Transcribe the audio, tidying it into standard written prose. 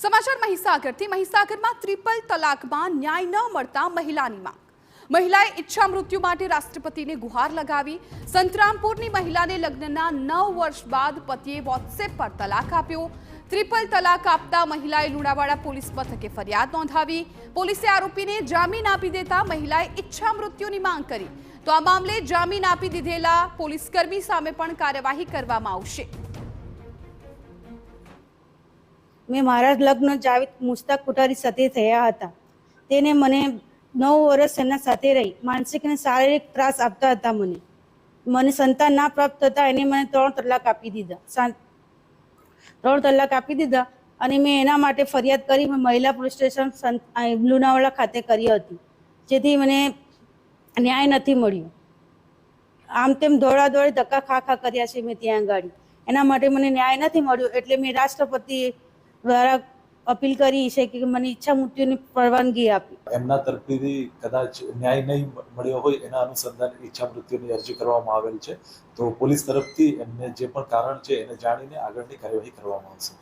સમાચાર મહીસાગરમાં ટ્રિપલ તલાકમાં ન્યાય ન મળતા મહિલાની માંગ। મહિલાએ ઈચ્છા મૃત્યુ માટે રાષ્ટ્રપતિને ગુહાર લગાવી। સંતરામપુરની મહિલાને લગ્નના 9 વર્ષ બાદ પતિએ વોટ્સએપ પર તલાક આપ્યો। ટ્રિપલ તલાક આપતા મહિલાએ લુણાવાડા પોલીસ મથકે ફરિયાદ નોંધાવી। પોલીસે આરોપીને જામીન આપી દેતા મહિલાએ ઈચ્છા મૃત્યુની માંગ કરી। તો આ મામલે જામીન આપી દીધેલા પોલીસકર્મી સામે પણ કાર્યવાહી કરવામાં આવશે। मैं मारा लग्न जावेद मुश्ताक कोठारी साथे थया हता। तेने मने 9 वर्ष एना साथे रही मानसिक ने शारीरिक त्रास आपता हता। मने संतान ना प्राप्त थता एने मने 3 तलाक आपी दीधा। 3 तलाक आपी दीधा अने मैं एना माटे फरियाद करी। मैं महिला पोलीस स्टेशन लुणावाड़ा खाते करी हती, जेथी मने न्याय नथी मळ्यो। आम तेम दौड़ा दौड़ी धक्का खा खा कर्या छे। मैं त्यां गाड़ी एना माटे मने न्याय नथी मळ्यो एटले मैं राष्ट्रपति द्वारा अपील करी છે કે મને ઈચ્છા મૃત્યુની પરવાનગી આપી। એમના તરફથી કદાચ ન્યાય નહીં મળ્યો હોય એના અનુસંધાને ઈચ્છા મૃત્યુની અરજી કરવામાં આવેલ છે। તો પોલીસ તરફથી એમને જે પણ કારણ છે એને જાણીને આગળની કાર્યવાહી કરવામાં આવશે।